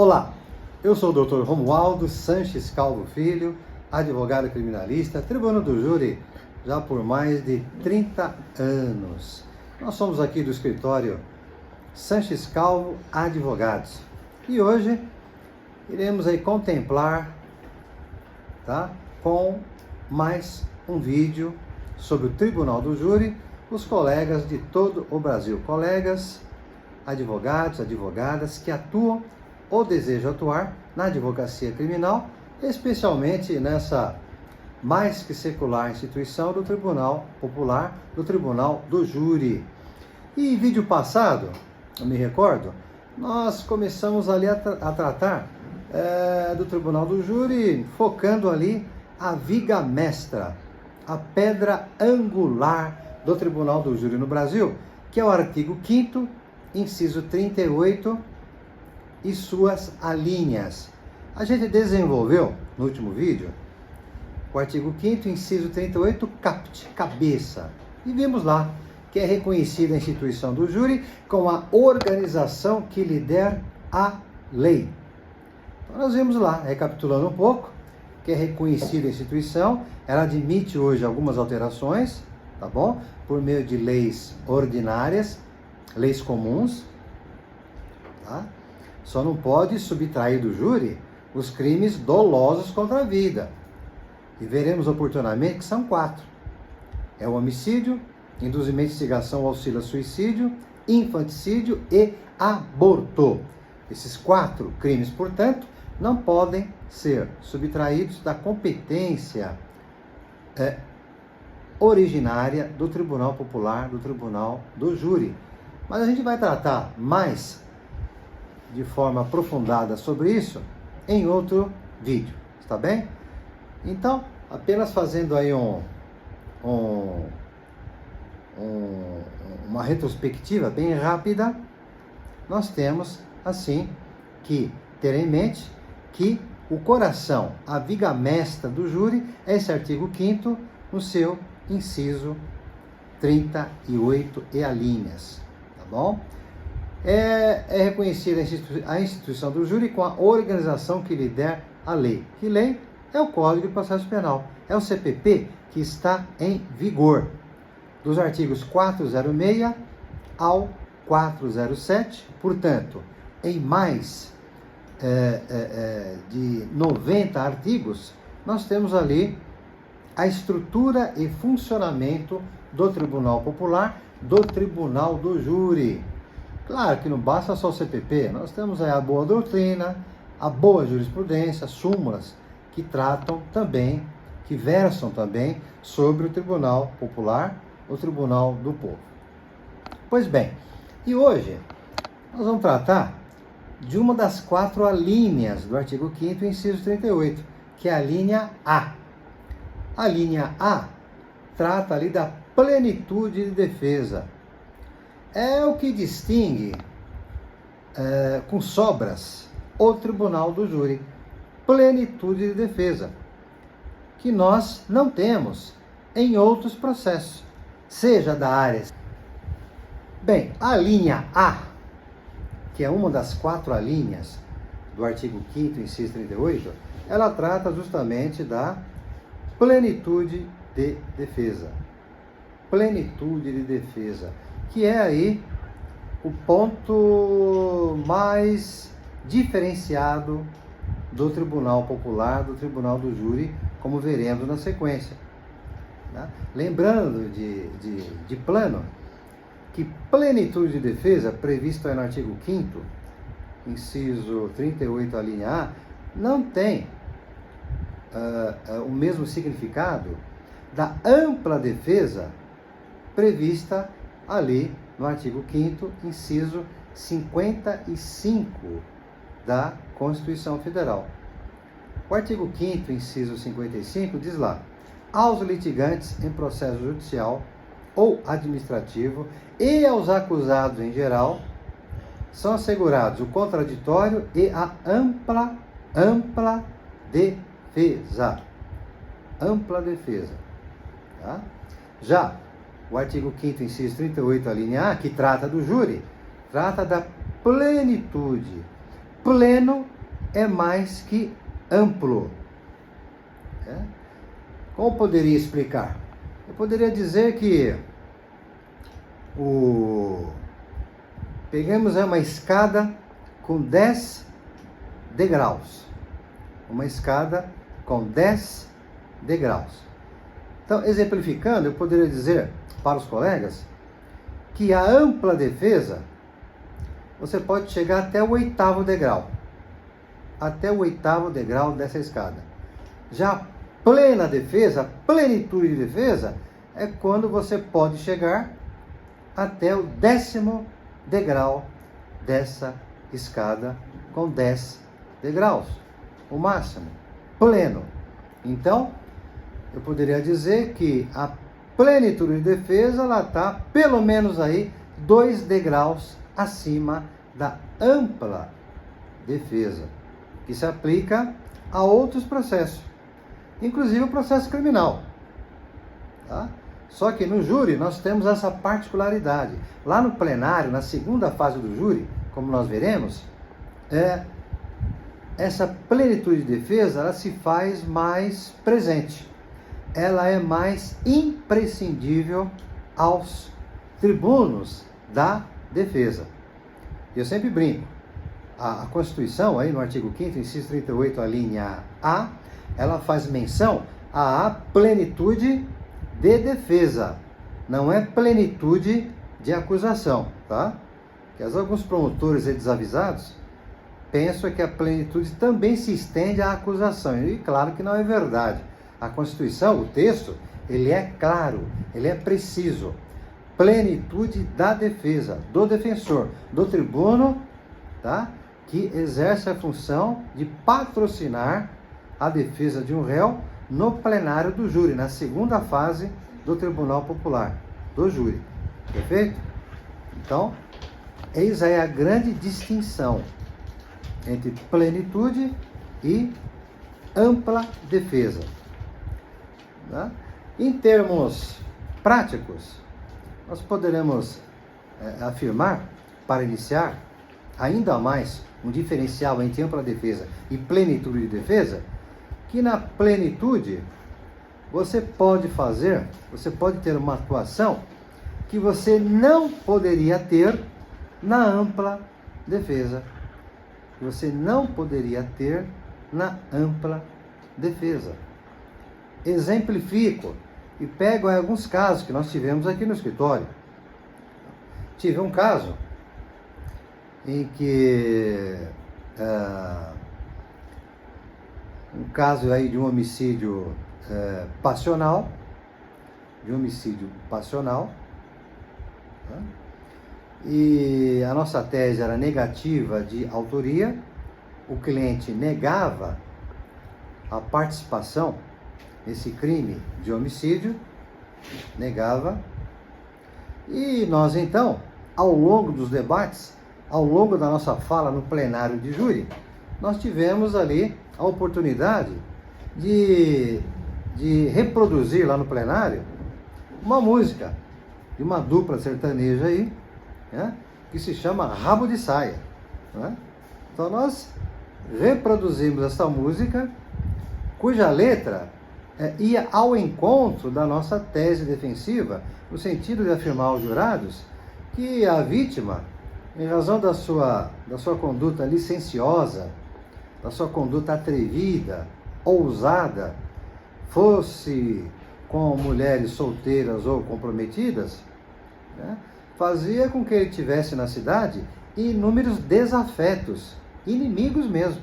Olá, eu sou o Dr. Romualdo Sanches Calvo Filho, advogado criminalista, tribunal do júri já por mais de 30 anos. Nós somos aqui do escritório Sanches Calvo Advogados e hoje iremos aí contemplar, com mais um vídeo sobre o Tribunal do Júri, os colegas de todo o Brasil, colegas advogados, advogadas que atuam ou desejam atuar na advocacia criminal, especialmente nessa mais que secular instituição do Tribunal Popular, do Tribunal do Júri. E vídeo passado, eu me recordo, nós começamos ali a tratar do Tribunal do Júri, focando ali a viga mestra, a pedra angular do Tribunal do Júri no Brasil, que é o artigo 5º, inciso 38 e suas alíneas. A gente desenvolveu no último vídeo o artigo 5º, inciso 38, caput, cabeça. E vimos lá que é reconhecida a instituição do júri como a organização que lhe der a lei. Então nós vimos lá, recapitulando um pouco, que é reconhecida a instituição, ela admite hoje algumas alterações, tá bom? Por meio de leis ordinárias, leis comuns, tá? Só não pode subtrair do júri os crimes dolosos contra a vida. E veremos oportunamente que são 4. É o homicídio, induzimento, instigação, auxílio a suicídio, infanticídio e aborto. Esses 4 crimes, portanto, não podem ser subtraídos da competência originária do Tribunal Popular, do Tribunal do Júri. Mas a gente vai tratar mais de forma aprofundada sobre isso em outro vídeo, está bem? Então, apenas fazendo aí uma retrospectiva bem rápida, nós temos, assim, que ter em mente que o coração, a viga mestra do júri, é esse artigo 5º, no seu inciso 38 e alíneas, tá bom? É reconhecida a instituição do júri com a organização que lhe der a lei. Que lei? É o Código de Processo Penal. É o CPP que está em vigor. Dos artigos 406 ao 407, portanto, em mais de 90 artigos, nós temos ali a estrutura e funcionamento do Tribunal Popular, do Tribunal do Júri. Claro que não basta só o CPP, nós temos aí a boa doutrina, a boa jurisprudência, súmulas que tratam também, que versam também sobre o Tribunal Popular, o Tribunal do Povo. Pois bem, e hoje nós vamos tratar de uma das 4 alíneas do artigo 5º, inciso 38, que é a linha A. A linha A trata ali da plenitude de defesa. É o que distingue, com sobras, o Tribunal do Júri. Plenitude de defesa, que nós não temos em outros processos, seja da área. Bem, a linha A, que é uma das 4 alíneas do artigo 5º, inciso 38, ela trata justamente da plenitude de defesa. Plenitude de defesa, que é aí o ponto mais diferenciado do Tribunal Popular, do Tribunal do Júri, como veremos na sequência. Tá? Lembrando de plano, que plenitude de defesa, prevista no artigo 5º, inciso 38, a linha A, não tem o mesmo significado da ampla defesa prevista ali no artigo 5º, inciso 55 da Constituição Federal. O artigo 5º, inciso 55, diz lá: aos litigantes em processo judicial ou administrativo e aos acusados em geral são assegurados o contraditório e a ampla defesa. Ampla defesa. Tá? Já o artigo 5º, inciso 38, a linha A, que trata do júri, trata da plenitude. pleno é mais que amplo. Como poderia explicar? Eu poderia dizer que pegamos uma escada com 10 degraus. Uma escada com 10 degraus. Então, exemplificando, eu poderia dizer para os colegas que a ampla defesa, você pode chegar até o 8º degrau. Até o 8º degrau dessa escada. Já a plena defesa, a plenitude de defesa, é quando você pode chegar até o 10º degrau dessa escada com 10 degraus. O máximo, pleno. Então, eu poderia dizer que a plenitude de defesa, ela está pelo menos aí 2 degraus acima da ampla defesa, que se aplica a outros processos, inclusive o processo criminal. Tá? Só que no júri nós temos essa particularidade. Lá no plenário, na segunda fase do júri, como nós veremos, essa plenitude de defesa, ela se faz mais presente. Ela é mais imprescindível aos tribunos da defesa. Eu sempre brinco. A Constituição, aí no artigo 5º, inciso 38, a linha A, ela faz menção à plenitude de defesa. Não é plenitude de acusação, tá? Que alguns promotores e desavisados pensam que a plenitude também se estende à acusação. E claro que não é verdade. A Constituição, o texto, ele é claro, ele é preciso. Plenitude da defesa, do defensor, do tribuno, tá? Que exerce a função de patrocinar a defesa de um réu no plenário do júri, na segunda fase do Tribunal Popular, do júri. Perfeito? Então, eis aí a grande distinção entre plenitude e ampla defesa. Tá? Em termos práticos, nós poderemos afirmar, para iniciar, ainda mais um diferencial entre ampla defesa e plenitude de defesa, que na plenitude você pode ter uma atuação que você não poderia ter na ampla defesa. Você não poderia ter na ampla defesa. Exemplifico e pego alguns casos que nós tivemos aqui no escritório. Tive um caso em que um caso aí de um homicídio passional, tá? E a nossa tese era negativa de autoria, o cliente negava a participação nesse crime de homicídio, negava, e nós então, ao longo dos debates, ao longo da nossa fala no plenário de júri, nós tivemos ali a oportunidade de reproduzir lá no plenário uma música de uma dupla sertaneja aí, né, que se chama Rabo de Saia. Né? Então nós reproduzimos essa música, cuja letra ia ao encontro da nossa tese defensiva, no sentido de afirmar aos jurados que a vítima, em razão da sua conduta licenciosa, da sua conduta atrevida, ousada, fosse com mulheres solteiras ou comprometidas, né, fazia com que ele tivesse na cidade inúmeros desafetos, inimigos mesmo,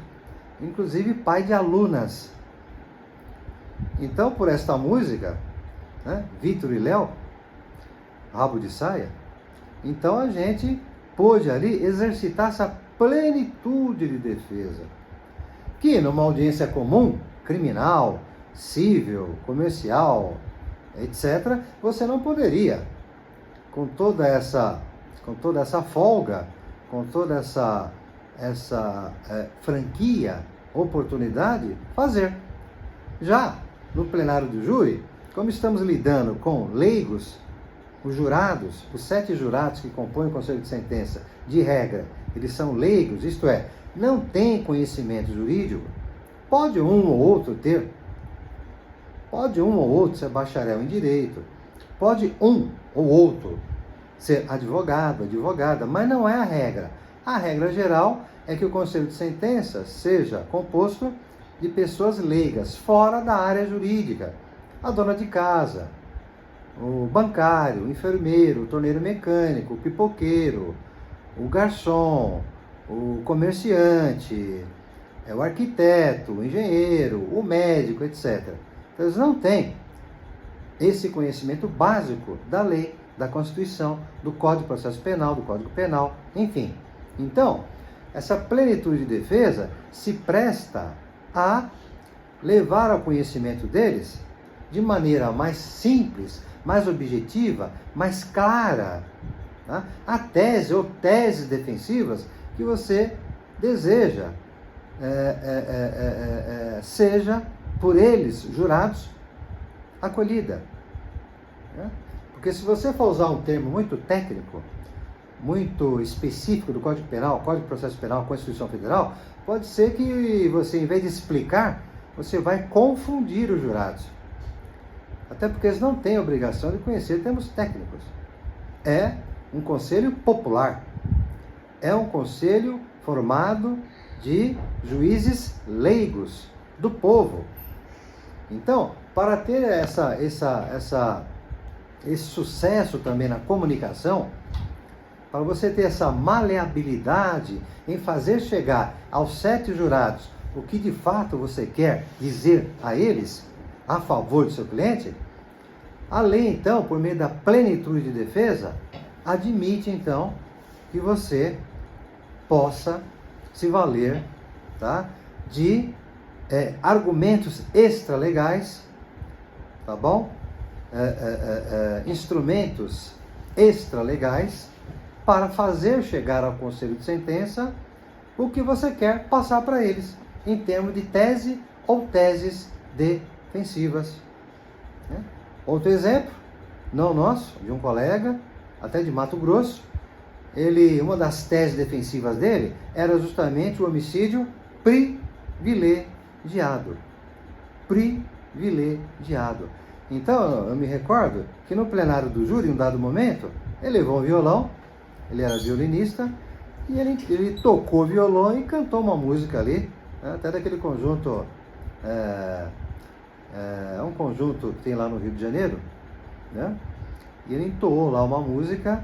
inclusive pai de alunas. Então, por esta música, né, Vitor e Léo, Rabo de Saia, então a gente pôde ali exercitar essa plenitude de defesa, que numa audiência comum, criminal, civil, comercial, etc., você não poderia, com toda essa folga, com toda essa franquia, oportunidade, fazer. Já no plenário do júri, como estamos lidando com leigos, os jurados, os 7 jurados que compõem o conselho de sentença, de regra, eles são leigos, isto é, não tem conhecimento jurídico, pode um ou outro ter, pode um ou outro ser bacharel em direito, pode um ou outro ser advogado, advogada, mas não é a regra. A regra geral é que o conselho de sentença seja composto de pessoas leigas, fora da área jurídica. A dona de casa, o bancário, o enfermeiro, o torneiro mecânico, o pipoqueiro, o garçom, o comerciante, o arquiteto, o engenheiro, o médico, etc. Então, eles não têm esse conhecimento básico da lei, da Constituição, do Código de Processo Penal, do Código Penal, enfim. Então, essa plenitude de defesa se presta a levar ao conhecimento deles de maneira mais simples, mais objetiva, mais clara, tá? A tese ou teses defensivas que você deseja seja por eles, jurados, acolhida. Né? Porque se você for usar um termo muito técnico, muito específico do Código Penal, Código de Processo Penal, Constituição Federal, pode ser que você, em vez de explicar, você vai confundir os jurados. Até porque eles não têm a obrigação de conhecer termos técnicos. É um conselho popular. É um conselho formado de juízes leigos, do povo. Então, para ter esse sucesso também na comunicação, para você ter essa maleabilidade em fazer chegar aos 7 jurados o que de fato você quer dizer a eles, a favor do seu cliente, a lei, então, por meio da plenitude de defesa, admite, então, que você possa se valer, tá, de argumentos extralegais, tá bom? Instrumentos extralegais para fazer chegar ao conselho de sentença o que você quer passar para eles, em termos de tese ou teses defensivas. Né? Outro exemplo, não nosso, de um colega, até de Mato Grosso, uma das teses defensivas dele era justamente o homicídio privilegiado. Privilegiado. Então, eu me recordo que no plenário do júri, em um dado momento, ele levou um violão, ele era violinista, e ele tocou o violão e cantou uma música ali, né, até daquele conjunto, um conjunto que tem lá no Rio de Janeiro, né? E ele entoou lá uma música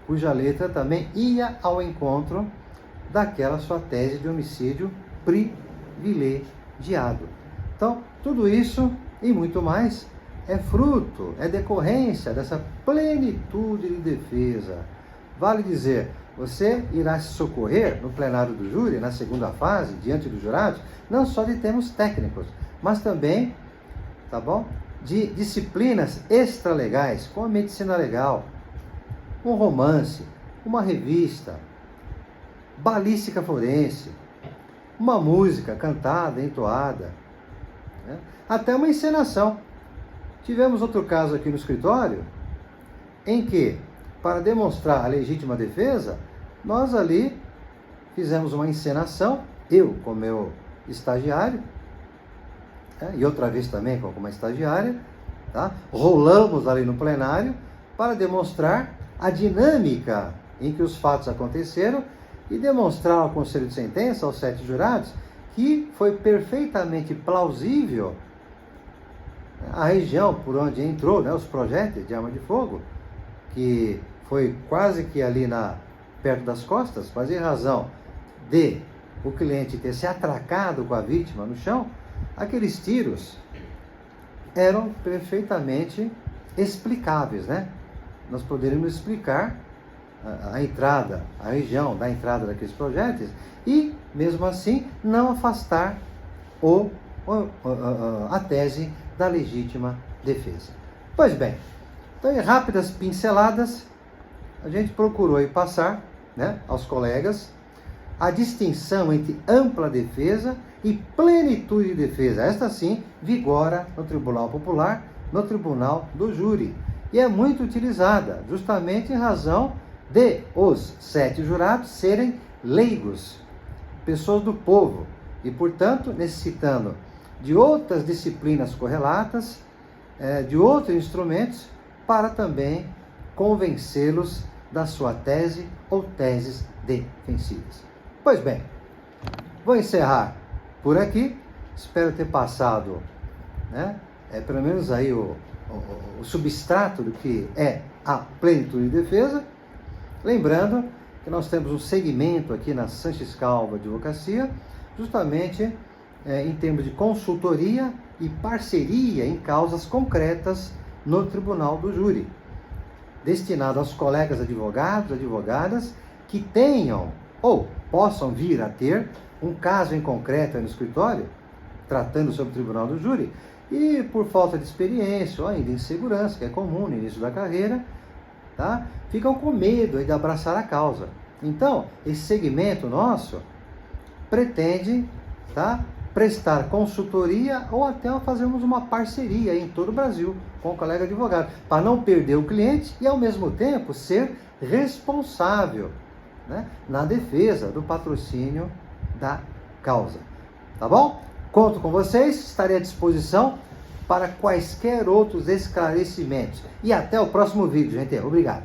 cuja letra também ia ao encontro daquela sua tese de homicídio privilegiado. Então, tudo isso e muito mais é fruto, é decorrência dessa plenitude de defesa. Vale dizer, você irá se socorrer no plenário do júri, na segunda fase, diante dos jurados, não só de termos técnicos, mas também, tá bom, de disciplinas extralegais, como a medicina legal, um romance, uma revista, balística forense, uma música cantada, entoada, né? Até uma encenação. Tivemos outro caso aqui no escritório, em que, para demonstrar a legítima defesa, nós ali fizemos uma encenação, eu com meu estagiário, e outra vez também com uma estagiária, tá? Rolamos ali no plenário para demonstrar a dinâmica em que os fatos aconteceram e demonstrar ao Conselho de Sentença, aos 7 jurados, que foi perfeitamente plausível a região por onde entrou, né, os projéteis de arma de fogo, que foi quase que ali perto das costas, mas em razão de o cliente ter se atracado com a vítima no chão, aqueles tiros eram perfeitamente explicáveis, né? Nós poderíamos explicar a entrada, a região da entrada daqueles projéteis e, mesmo assim, não afastar a tese da legítima defesa. Pois bem, então, em rápidas pinceladas, a gente procurou aí passar, né, aos colegas a distinção entre ampla defesa e plenitude de defesa. Esta sim vigora no Tribunal Popular, no Tribunal do Júri, e é muito utilizada justamente em razão de os 7 jurados serem leigos, pessoas do povo e, portanto, necessitando de outras disciplinas correlatas, de outros instrumentos, para também convencê-los da sua tese ou teses defensivas. Pois bem, vou encerrar por aqui. Espero ter passado, pelo menos aí o substrato do que é a plenitude de defesa. Lembrando que nós temos um segmento aqui na Sanches Calvo Advocacia, justamente em termos de consultoria e parceria em causas concretas no Tribunal do Júri, destinado aos colegas advogados, advogadas que tenham ou possam vir a ter um caso em concreto no escritório, tratando sobre o Tribunal do Júri, e por falta de experiência ou ainda insegurança, que é comum no início da carreira, ficam com medo de abraçar a causa. Então, esse segmento nosso pretende prestar consultoria ou até fazermos uma parceria em todo o Brasil com o colega advogado, para não perder o cliente e, ao mesmo tempo, ser responsável na defesa do patrocínio da causa. Tá bom? Conto com vocês, estarei à disposição para quaisquer outros esclarecimentos. E até o próximo vídeo, gente. Obrigado.